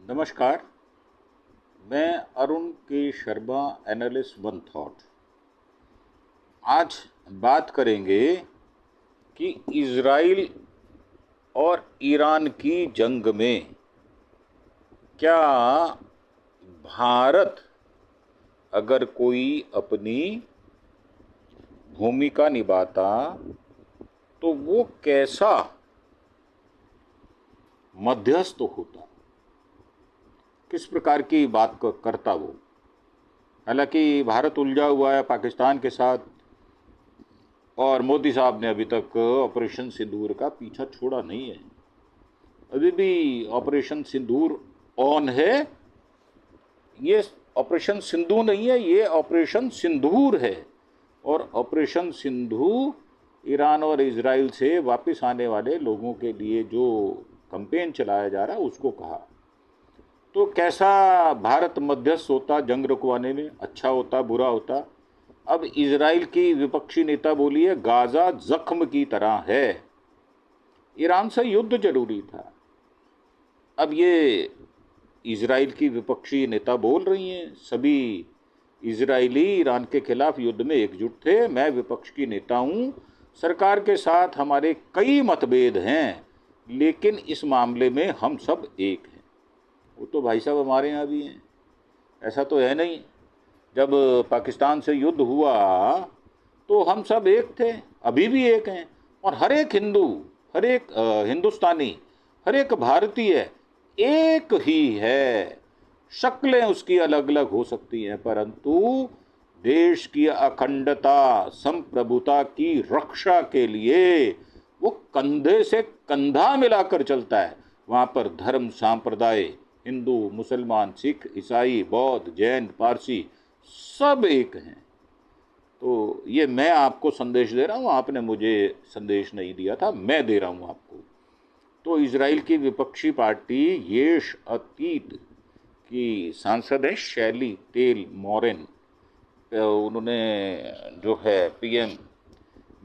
नमस्कार। मैं अरुण के शर्मा, एनालिस्ट वन थॉट। आज बात करेंगे कि इज़राइल और ईरान की जंग में क्या भारत अगर कोई अपनी भूमिका निभाता तो वो कैसा मध्यस्थ होता, किस प्रकार की बात करता वो। हालांकि भारत उलझा हुआ है पाकिस्तान के साथ और मोदी साहब ने अभी तक ऑपरेशन सिंदूर का पीछा छोड़ा नहीं है। अभी भी ऑपरेशन सिंदूर ऑन है। ये ऑपरेशन सिंधु नहीं है, ये ऑपरेशन सिंदूर है। और ऑपरेशन सिंधु ईरान और इजराइल से वापस आने वाले लोगों के लिए जो कैंपेन चलाया जा रहा है उसको कहा। तो कैसा भारत मध्यस्थ होता जंग रुकवाने में, अच्छा होता बुरा होता। अब इजराइल की विपक्षी नेता बोली है गाजा जख्म की तरह है, ईरान से युद्ध जरूरी था। अब ये इजराइल की विपक्षी नेता बोल रही हैं सभी इजरायली ईरान के खिलाफ युद्ध में एकजुट थे। मैं विपक्ष की नेता हूं, सरकार के साथ हमारे कई मतभेद हैं, लेकिन इस मामले में हम सब एक हैं। वो तो भाई साहब हमारे यहाँ भी हैं, ऐसा तो है नहीं। जब पाकिस्तान से युद्ध हुआ तो हम सब एक थे, अभी भी एक हैं। और हर एक हिंदू, हर एक हिंदुस्तानी, हर एक भारतीय एक ही है। शक्लें उसकी अलग अलग हो सकती हैं, परंतु देश की अखंडता संप्रभुता की रक्षा के लिए वो कंधे से कंधा मिलाकर चलता है। वहाँ पर धर्म सांप्रदाय, हिंदू मुसलमान सिख ईसाई बौद्ध जैन पारसी सब एक हैं। तो ये मैं आपको संदेश दे रहा हूँ, आपने मुझे संदेश नहीं दिया था, मैं दे रहा हूँ आपको। तो इजराइल की विपक्षी पार्टी येश अतीत की सांसद है शैली तेल मोरेन। उन्होंने जो है पीएम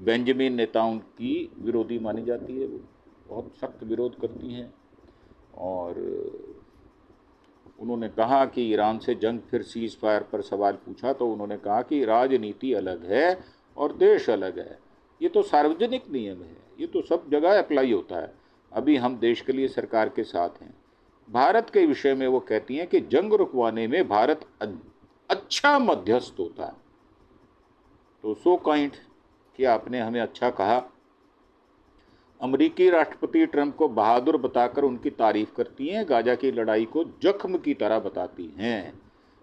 बेंजामिन नेतान्याहू की विरोधी मानी जाती है। वो बहुत सख्त विरोध करती हैं और उन्होंने कहा कि ईरान से जंग फिर सीज फायर पर सवाल पूछा तो उन्होंने कहा कि राजनीति अलग है और देश अलग है। ये तो सार्वजनिक नियम है, ये तो सब जगह अप्लाई होता है। अभी हम देश के लिए सरकार के साथ हैं। भारत के विषय में वो कहती हैं कि जंग रुकवाने में भारत अच्छा मध्यस्थ होता है। तो सो काइंड कि आपने हमें अच्छा कहा। अमेरिकी राष्ट्रपति ट्रंप को बहादुर बताकर उनकी तारीफ करती हैं, गाजा की लड़ाई को जख्म की तरह बताती हैं।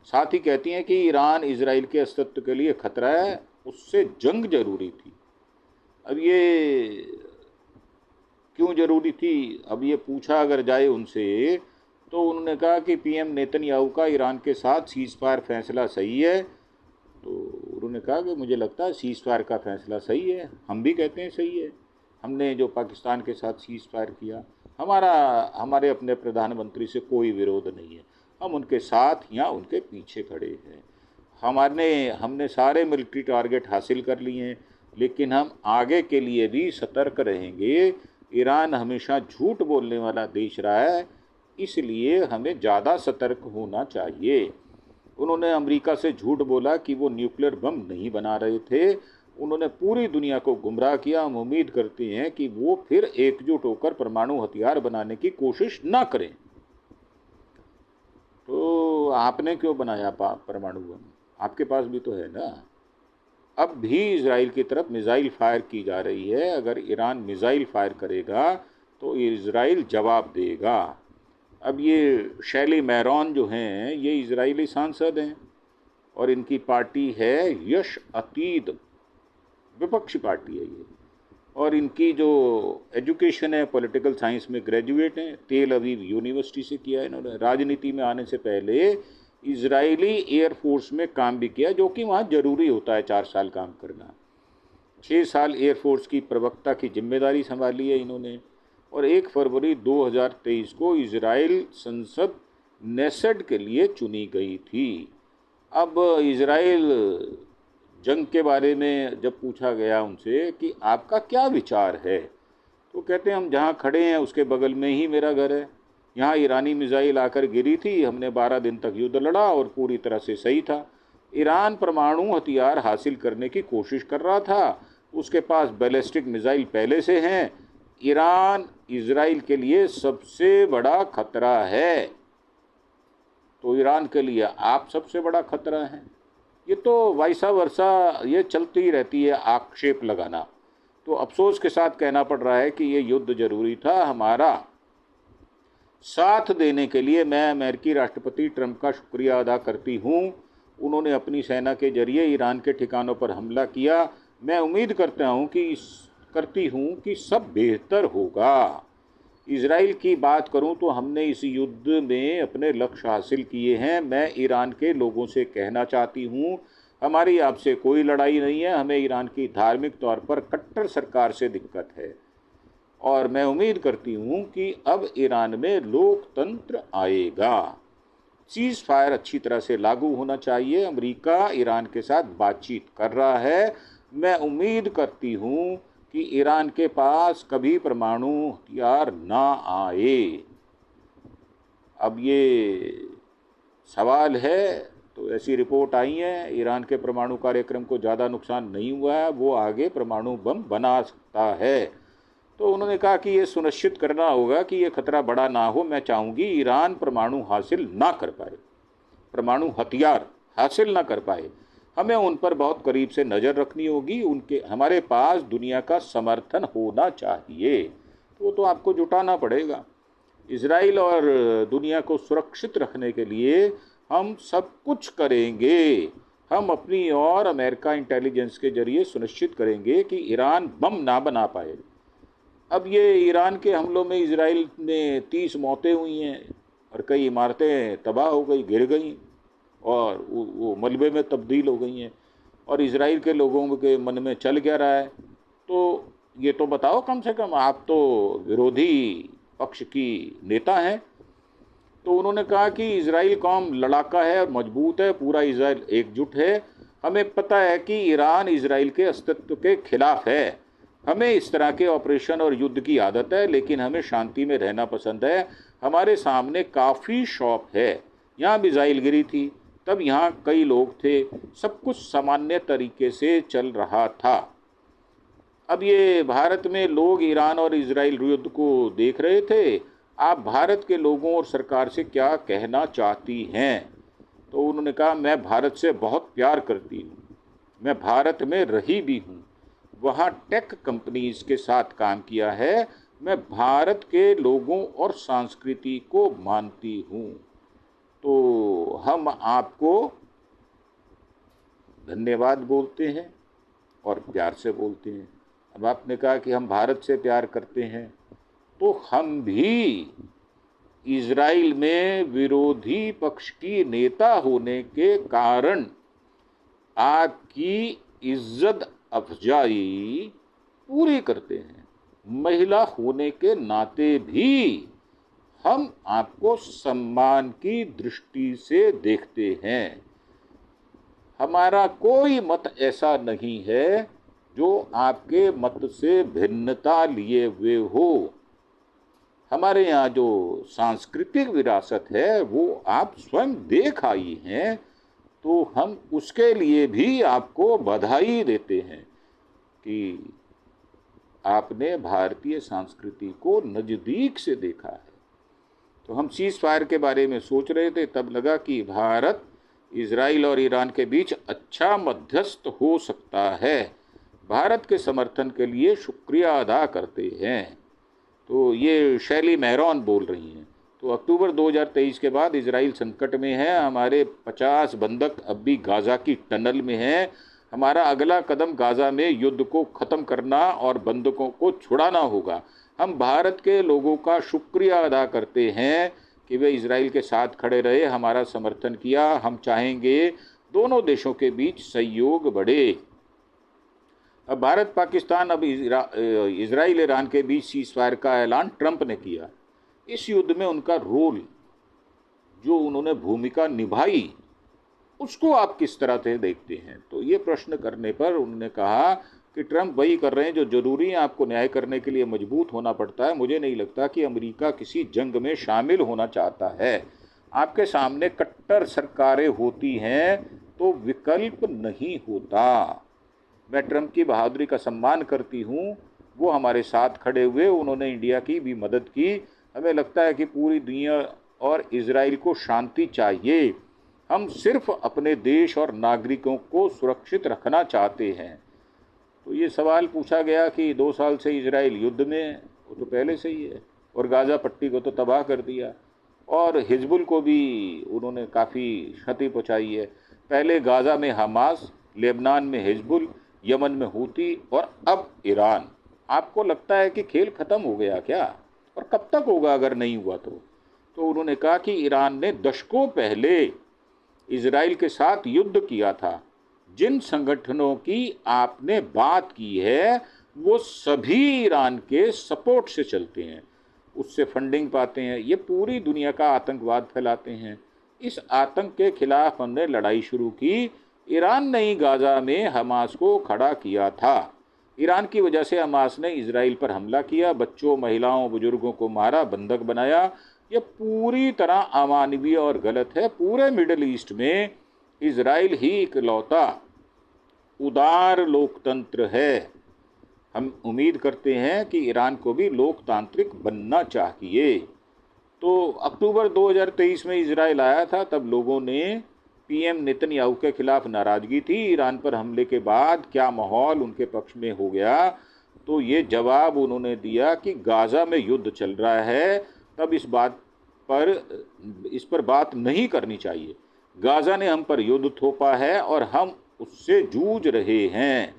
साथ ही कहती हैं कि ईरान इजराइल के अस्तित्व के लिए खतरा है, उससे जंग जरूरी थी। अब ये क्यों जरूरी थी, अब ये पूछा अगर जाए उनसे तो उन्होंने कहा कि पीएम नेतन्याहू का ईरान के साथ सीज फायर फैसला सही है। तो उन्होंने कहा कि मुझे लगता है सीज फायर का फैसला सही है, हम भी कहते हैं सही है। हमने जो पाकिस्तान के साथ सीज फायर किया, हमारे अपने प्रधानमंत्री से कोई विरोध नहीं है, हम उनके साथ या उनके पीछे खड़े हैं। हमने सारे मिलिट्री टारगेट हासिल कर लिए हैं, लेकिन हम आगे के लिए भी सतर्क रहेंगे। ईरान हमेशा झूठ बोलने वाला देश रहा है, इसलिए हमें ज़्यादा सतर्क होना चाहिए। उन्होंने अमेरिका से झूठ बोला कि वो न्यूक्लियर बम नहीं बना रहे थे। उन्होंने पूरी दुनिया को गुमराह किया। हम उम्मीद करते हैं कि वो फिर एकजुट होकर परमाणु हथियार बनाने की कोशिश ना करें। तो आपने क्यों बनाया परमाणु बम, आपके पास भी तो है ना। अब भी इजराइल की तरफ मिसाइल फायर की जा रही है। अगर ईरान मिसाइल फायर करेगा तो इजराइल जवाब देगा। अब ये शैली मैरॉन जो हैं ये इजरायली सांसद हैं और इनकी पार्टी है यश अतीत, विपक्षी पार्टी है ये। और इनकी जो एजुकेशन है पॉलिटिकल साइंस में ग्रेजुएट हैं, तेल अवीव यूनिवर्सिटी से किया है इन्होंने। राजनीति में आने से पहले इजरायली एयरफोर्स में काम भी किया, जो कि वहाँ ज़रूरी होता है 4 साल काम करना। 6 साल एयरफोर्स की प्रवक्ता की जिम्मेदारी संभाली है इन्होंने। और 1 फरवरी 2023 को इजराइल संसद नेसेड के लिए चुनी गई थी। अब इजराइल जंग के बारे में जब पूछा गया उनसे कि आपका क्या विचार है, तो कहते हैं हम जहाँ खड़े हैं उसके बगल में ही मेरा घर है, यहाँ ईरानी मिसाइल आकर गिरी थी, हमने 12 दिन तक युद्ध लड़ा और पूरी तरह से सही था। ईरान परमाणु हथियार हासिल करने की कोशिश कर रहा था, उसके पास बैलिस्टिक मिसाइल पहले से हैं। ईरान इजराइल के लिए सबसे बड़ा खतरा है, तो ईरान के लिए आप सबसे बड़ा खतरा है। ये तो वाइसा वर्सा ये चलती रहती है आक्षेप लगाना। तो अफसोस के साथ कहना पड़ रहा है कि ये युद्ध जरूरी था। हमारा साथ देने के लिए मैं अमेरिकी राष्ट्रपति ट्रंप का शुक्रिया अदा करती हूँ। उन्होंने अपनी सेना के जरिए ईरान के ठिकानों पर हमला किया। मैं उम्मीद करती हूँ कि सब बेहतर होगा। इजराइल की बात करूं तो हमने इस युद्ध में अपने लक्ष्य हासिल किए हैं। मैं ईरान के लोगों से कहना चाहती हूं, हमारी आपसे कोई लड़ाई नहीं है। हमें ईरान की धार्मिक तौर पर कट्टर सरकार से दिक्कत है और मैं उम्मीद करती हूं कि अब ईरान में लोकतंत्र आएगा। सीज़ फायर अच्छी तरह से लागू होना चाहिए। अमेरिका ईरान के साथ बातचीत कर रहा है। मैं उम्मीद करती हूं कि ईरान के पास कभी परमाणु हथियार ना आए। अब ये सवाल है, तो ऐसी रिपोर्ट आई है ईरान के परमाणु कार्यक्रम को ज़्यादा नुकसान नहीं हुआ है, वो आगे परमाणु बम बना सकता है। तो उन्होंने कहा कि ये सुनिश्चित करना होगा कि ये खतरा बड़ा ना हो। मैं चाहूँगी ईरान परमाणु हासिल ना कर पाए, परमाणु हथियार हासिल ना कर पाए। हमें उन पर बहुत करीब से नज़र रखनी होगी। हमारे पास दुनिया का समर्थन होना चाहिए, तो आपको जुटाना पड़ेगा। इजराइल और दुनिया को सुरक्षित रखने के लिए हम सब कुछ करेंगे। हम अपनी और अमेरिका इंटेलिजेंस के जरिए सुनिश्चित करेंगे कि ईरान बम ना बना पाए। अब ये ईरान के हमलों में इजराइल में 30 मौतें हुई हैं और कई इमारतें तबाह हो गई, गिर गई और वो मलबे में तब्दील हो गई हैं। और इजराइल के लोगों के मन में चल क्या रहा है, तो ये तो बताओ कम से कम। आप तो विरोधी पक्ष की नेता हैं। तो उन्होंने कहा कि इजराइल कौम लड़ाका है और मजबूत है, पूरा इजराइल एकजुट है। हमें पता है कि ईरान इजराइल के अस्तित्व के खिलाफ है। हमें इस तरह के ऑपरेशन और युद्ध की आदत है, लेकिन हमें शांति में रहना पसंद है। हमारे सामने काफ़ी शॉप है। यहाँ मिसाइल गिरी थी, तब यहाँ कई लोग थे, सब कुछ सामान्य तरीके से चल रहा था। अब ये भारत में लोग ईरान और इजराइल युद्ध को देख रहे थे। आप भारत के लोगों और सरकार से क्या कहना चाहती हैं? तो उन्होंने कहा, मैं भारत से बहुत प्यार करती हूँ, मैं भारत में रही भी हूँ, वहाँ टेक कंपनीज के साथ काम किया है। मैं भारत के लोगों और संस्कृति को मानती हूँ। तो हम आपको धन्यवाद बोलते हैं और प्यार से बोलते हैं। अब आपने कहा कि हम भारत से प्यार करते हैं, तो हम भी इजराइल में विरोधी पक्ष की नेता होने के कारण आपकी इज्जत अफजाई पूरी करते हैं। महिला होने के नाते भी हम आपको सम्मान की दृष्टि से देखते हैं। हमारा कोई मत ऐसा नहीं है जो आपके मत से भिन्नता लिए हुए हो। हमारे यहाँ जो सांस्कृतिक विरासत है वो आप स्वयं देख आई हैं, तो हम उसके लिए भी आपको बधाई देते हैं कि आपने भारतीय संस्कृति को नज़दीक से देखा है। तो हम सीज़ फायर के बारे में सोच रहे थे, तब लगा कि भारत इजराइल और ईरान के बीच अच्छा मध्यस्थ हो सकता है। भारत के समर्थन के लिए शुक्रिया अदा करते हैं। तो ये शैली मेहरॉन बोल रही हैं। तो अक्टूबर 2023 के बाद इजराइल संकट में है। हमारे 50 बंधक अब भी गाज़ा की टनल में हैं। हमारा अगला कदम गाज़ा में युद्ध को ख़त्म करना और बंधकों को छुड़ाना होगा। हम भारत के लोगों का शुक्रिया अदा करते हैं कि वे इजराइल के साथ खड़े रहे, हमारा समर्थन किया। हम चाहेंगे दोनों देशों के बीच सहयोग बढ़े। अब भारत पाकिस्तान, अब इजराइल ईरान के बीच सीज़ फायर का ऐलान ट्रंप ने किया। इस युद्ध में उनका रोल, जो उन्होंने भूमिका निभाई, उसको आप किस तरह से देखते हैं? तो ये प्रश्न करने पर उन्होंने कहा, कि ट्रंप वही कर रहे हैं जो जरूरी है, आपको न्याय करने के लिए मजबूत होना पड़ता है। मुझे नहीं लगता कि अमेरिका किसी जंग में शामिल होना चाहता है। आपके सामने कट्टर सरकारें होती हैं तो विकल्प नहीं होता। मैं ट्रंप की बहादुरी का सम्मान करती हूँ, वो हमारे साथ खड़े हुए, उन्होंने इंडिया की भी मदद की। हमें लगता है कि पूरी दुनिया और इजराइल को शांति चाहिए। हम सिर्फ अपने देश और नागरिकों को सुरक्षित रखना चाहते हैं। तो ये सवाल पूछा गया कि 2 साल से इजराइल युद्ध में है, वो तो पहले से ही है, और गाज़ा पट्टी को तो तबाह कर दिया, और हिजबुल को भी उन्होंने काफ़ी क्षति पहुँचाई है। पहले गाज़ा में हमास, लेबनान में हिजबुल, यमन में हूती, और अब ईरान। आपको लगता है कि खेल ख़त्म हो गया क्या? और कब तक होगा अगर नहीं हुआ तो उन्होंने कहा कि ईरान ने दशकों पहले इजराइल के साथ युद्ध किया था। जिन संगठनों की आपने बात की है वो सभी ईरान के सपोर्ट से चलते हैं, उससे फंडिंग पाते हैं, ये पूरी दुनिया का आतंकवाद फैलाते हैं। इस आतंक के खिलाफ हमने लड़ाई शुरू की। ईरान ने ही गाज़ा में हमास को खड़ा किया था। ईरान की वजह से हमास ने इजराइल पर हमला किया, बच्चों, महिलाओं, बुजुर्गों को मारा, बंधक बनाया। यह पूरी तरह अमानवीय और गलत है। पूरे मिडिल ईस्ट में इजराइल ही इकलौता उदार लोकतंत्र है। हम उम्मीद करते हैं कि ईरान को भी लोकतांत्रिक बनना चाहिए। तो अक्टूबर 2023 में इजराइल आया था, तब लोगों ने पीएम नेतन्याहू के खिलाफ नाराज़गी थी। ईरान पर हमले के बाद क्या माहौल उनके पक्ष में हो गया, तो ये जवाब उन्होंने दिया कि गाज़ा में युद्ध चल रहा है, तब इस पर बात नहीं करनी चाहिए। गाज़ा ने हम पर युद्ध थोपा है और हम उससे जूझ रहे हैं।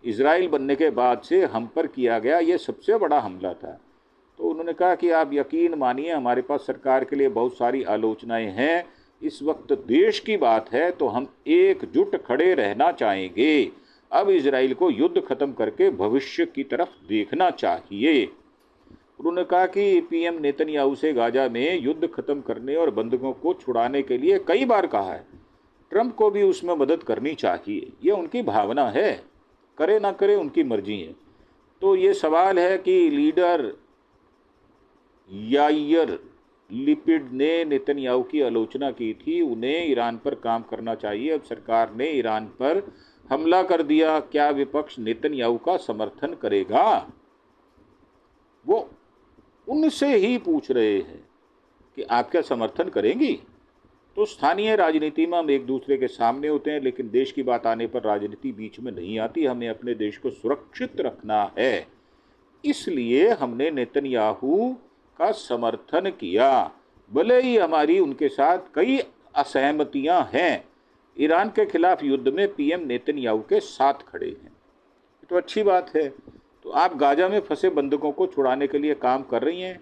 इजराइल बनने के बाद से हम पर किया गया ये सबसे बड़ा हमला था। तो उन्होंने कहा कि आप यकीन मानिए, हमारे पास सरकार के लिए बहुत सारी आलोचनाएं हैं। इस वक्त देश की बात है तो हम एकजुट खड़े रहना चाहेंगे। अब इजराइल को युद्ध खत्म करके भविष्य की तरफ देखना चाहिए। उन्होंने कहा कि पीएम नेतन्याहू से गाज़ा में युद्ध खत्म करने और बंधकों को छुड़ाने के लिए कई बार कहा है। ट्रंप को भी उसमें मदद करनी चाहिए, ये उनकी भावना है, करे ना करे उनकी मर्जी है। तो ये सवाल है कि लीडर याइर लिपिड ने नेतन्याहू की आलोचना की थी, उन्हें ईरान पर काम करना चाहिए। अब सरकार ने ईरान पर हमला कर दिया, क्या विपक्ष नेतन्याहू का समर्थन करेगा? वो उनसे ही पूछ रहे हैं कि आप क्या समर्थन करेंगी? तो स्थानीय राजनीति में हम एक दूसरे के सामने होते हैं, लेकिन देश की बात आने पर राजनीति बीच में नहीं आती। हमें अपने देश को सुरक्षित रखना है, इसलिए हमने नेतन्याहू का समर्थन किया, भले ही हमारी उनके साथ कई असहमतियां हैं। ईरान के खिलाफ युद्ध में पीएम नेतन्याहू के साथ खड़े हैं, तो अच्छी बात है। तो आप गाज़ा में फंसे बंधकों को छुड़ाने के लिए काम कर रही हैं,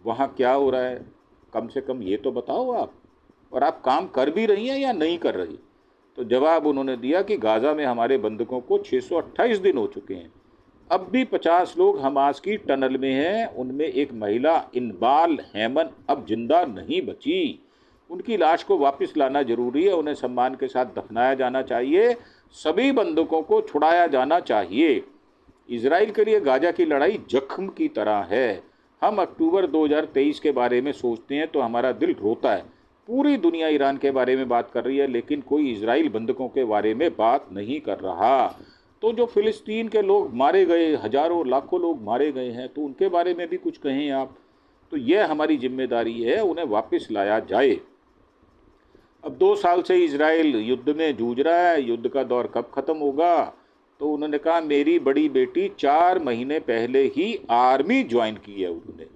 वहाँ क्या हो रहा है कम से कम ये तो बताओ आप, और आप काम कर भी रही हैं या नहीं कर रही? तो जवाब उन्होंने दिया कि गाज़ा में हमारे बंधकों को 628 दिन हो चुके हैं, अब भी 50 लोग हमास की टनल में हैं। उनमें एक महिला इनबाल हैमन अब जिंदा नहीं बची। उनकी लाश को वापस लाना जरूरी है, उन्हें सम्मान के साथ दफनाया जाना चाहिए, सभी बंधकों को छुड़ाया जाना चाहिए। इजराइल के लिए गाज़ा की लड़ाई जख्म की तरह है। हम अक्टूबर 2023 के बारे में सोचते हैं तो हमारा दिल रोता है। पूरी दुनिया ईरान के बारे में बात कर रही है, लेकिन कोई इजराइल बंधकों के बारे में बात नहीं कर रहा। तो जो फिलिस्तीन के लोग मारे गए, हजारों लाखों लोग मारे गए हैं, तो उनके बारे में भी कुछ कहें आप। तो यह हमारी जिम्मेदारी है, उन्हें वापस लाया जाए। अब 2 साल से इजराइल युद्ध में जूझ रहा है, युद्ध का दौर कब खत्म होगा? तो उन्होंने कहा मेरी बड़ी बेटी 4 महीने पहले ही आर्मी ज्वाइन की है। उन्होंने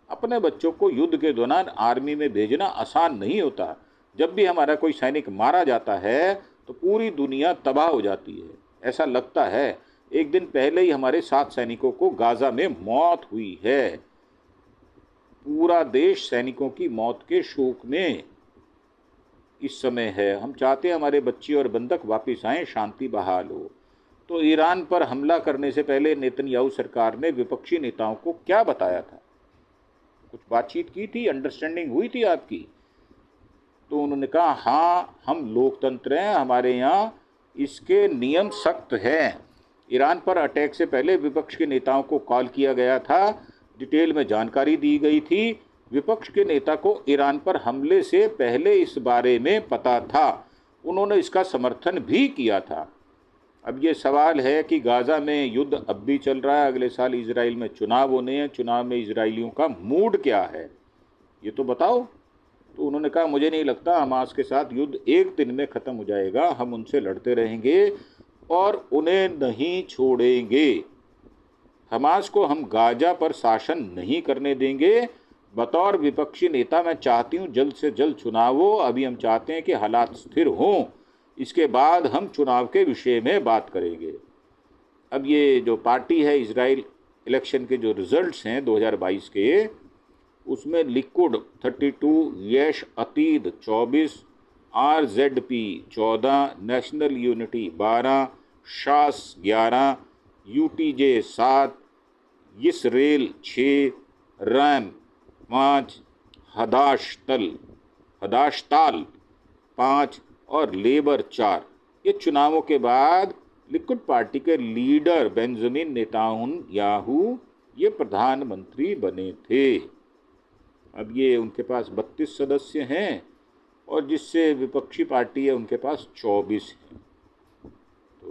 अपने बच्चों को युद्ध के दौरान आर्मी में भेजना आसान नहीं होता। जब भी हमारा कोई सैनिक मारा जाता है तो पूरी दुनिया तबाह हो जाती है, ऐसा लगता है। एक दिन पहले ही हमारे 7 सैनिकों को गाज़ा में मौत हुई है। पूरा देश सैनिकों की मौत के शोक में इस समय है। हम चाहते हैं हमारे बच्चे और बंधक वापस आएं, शांति बहाल हो। तो ईरान पर हमला करने से पहले नेतन्याहू सरकार ने विपक्षी नेताओं को क्या बताया था? कुछ बातचीत की थी, अंडरस्टैंडिंग हुई थी आपकी? तो उन्होंने कहा हाँ, हम लोकतंत्र हैं, हमारे यहाँ इसके नियम सख्त हैं। ईरान पर अटैक से पहले विपक्ष के नेताओं को कॉल किया गया था, डिटेल में जानकारी दी गई थी। विपक्ष के नेता को ईरान पर हमले से पहले इस बारे में पता था, उन्होंने इसका समर्थन भी किया था। अब ये सवाल है कि गाज़ा में युद्ध अब भी चल रहा है, अगले साल इजराइल में चुनाव होने हैं, चुनाव में इजराइलियों का मूड क्या है ये तो बताओ। तो उन्होंने कहा मुझे नहीं लगता हमास के साथ युद्ध एक दिन में ख़त्म हो जाएगा, हम उनसे लड़ते रहेंगे और उन्हें नहीं छोड़ेंगे। हमास को हम गाज़ा पर शासन नहीं करने देंगे। बतौर विपक्षी नेता मैं चाहती हूँ जल्द से जल्द चुनाव हो, अभी हम चाहते हैं कि हालात स्थिर हों, इसके बाद हम चुनाव के विषय में बात करेंगे। अब ये जो पार्टी है इजराइल इलेक्शन के जो रिजल्ट्स हैं 2022 के, उसमें लिकुड 32, यश अतीद 24, RZP 14, national unity 12, शास 11, UTJ 7, यिसरेल 6, RAM 5, हदाशताल 5 और लेबर 4। ये चुनावों के बाद लिकुड पार्टी के लीडर बेंजामिन नेतन्याहू ये प्रधानमंत्री बने थे। अब ये उनके पास 32 सदस्य हैं और जिससे विपक्षी पार्टी है उनके पास 24 हैं। तो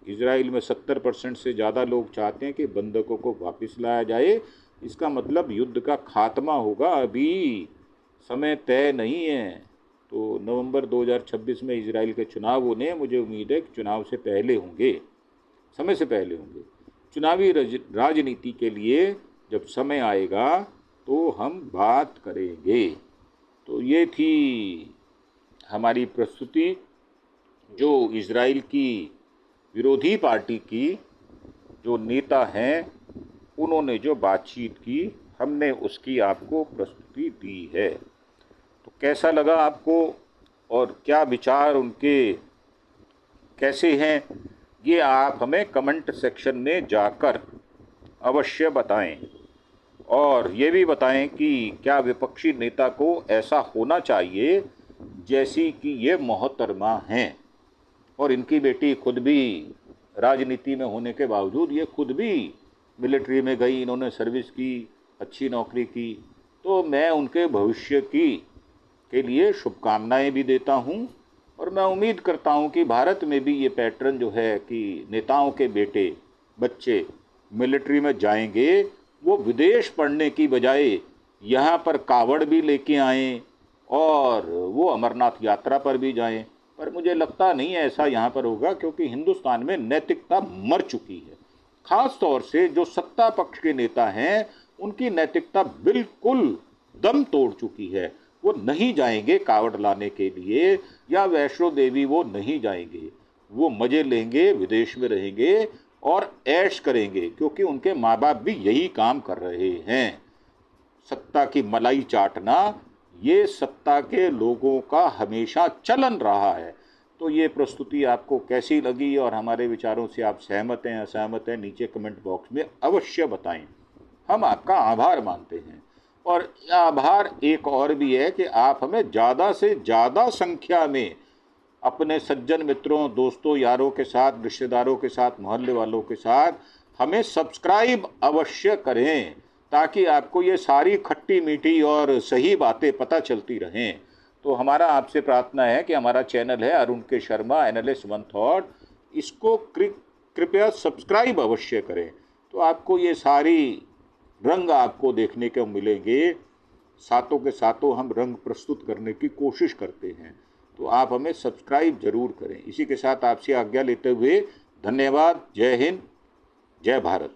इजराइल में 70% से ज़्यादा लोग चाहते हैं कि बंधकों को वापस लाया जाए। इसका मतलब युद्ध का खात्मा होगा, अभी समय तय नहीं है। तो नवंबर 2026 में इजराइल के चुनाव होने हैं, मुझे उम्मीद है कि चुनाव से पहले होंगे, समय से पहले होंगे। चुनावी राजनीति के लिए जब समय आएगा तो हम बात करेंगे। तो ये थी हमारी प्रस्तुति जो इजराइल की विरोधी पार्टी की जो नेता हैं उन्होंने जो बातचीत की, हमने उसकी आपको प्रस्तुति दी है। तो कैसा लगा आपको और क्या विचार उनके कैसे हैं, ये आप हमें कमेंट सेक्शन में जाकर अवश्य बताएं। और ये भी बताएं कि क्या विपक्षी नेता को ऐसा होना चाहिए जैसी कि ये मोहतरमा हैं, और इनकी बेटी खुद भी राजनीति में होने के बावजूद ये खुद भी मिलिट्री में गई, इन्होंने सर्विस की, अच्छी नौकरी की। तो मैं उनके भविष्य के लिए शुभकामनाएं भी देता हूं और मैं उम्मीद करता हूं कि भारत में भी ये पैटर्न जो है कि नेताओं के बेटे बच्चे मिलिट्री में जाएंगे, वो विदेश पढ़ने की बजाय यहाँ पर कावड़ भी लेके आएँ और वो अमरनाथ यात्रा पर भी जाएं। पर मुझे लगता नहीं है ऐसा यहाँ पर होगा, क्योंकि हिंदुस्तान में नैतिकता मर चुकी है। खास तौर से जो सत्ता पक्ष के नेता हैं उनकी नैतिकता बिल्कुल दम तोड़ चुकी है। वो नहीं जाएंगे कावड़ लाने के लिए या वैष्णो देवी वो नहीं जाएंगे, वो मज़े लेंगे, विदेश में रहेंगे और ऐश करेंगे, क्योंकि उनके माँ बाप भी यही काम कर रहे हैं। सत्ता की मलाई चाटना ये सत्ता के लोगों का हमेशा चलन रहा है। तो ये प्रस्तुति आपको कैसी लगी और हमारे विचारों से आप सहमत हैं असहमत हैं, नीचे कमेंट बॉक्स में अवश्य बताएं। हम आपका आभार मानते हैं। और आभार एक और भी है कि आप हमें ज़्यादा से ज़्यादा संख्या में अपने सज्जन मित्रों, दोस्तों, यारों के साथ, रिश्तेदारों के साथ, मोहल्ले वालों के साथ हमें सब्सक्राइब अवश्य करें, ताकि आपको ये सारी खट्टी मीठी और सही बातें पता चलती रहें। तो हमारा आपसे प्रार्थना है कि हमारा चैनल है अरुण के शर्मा एनालिस्ट वन थॉट, इसको कृपया सब्सक्राइब अवश्य करें। तो आपको ये सारी रंग आपको देखने को मिलेंगे। सातों के सातों हम रंग प्रस्तुत करने की कोशिश करते हैं, तो आप हमें सब्सक्राइब जरूर करें। इसी के साथ आपसे आज्ञा लेते हुए धन्यवाद। जय हिंद, जय भारत।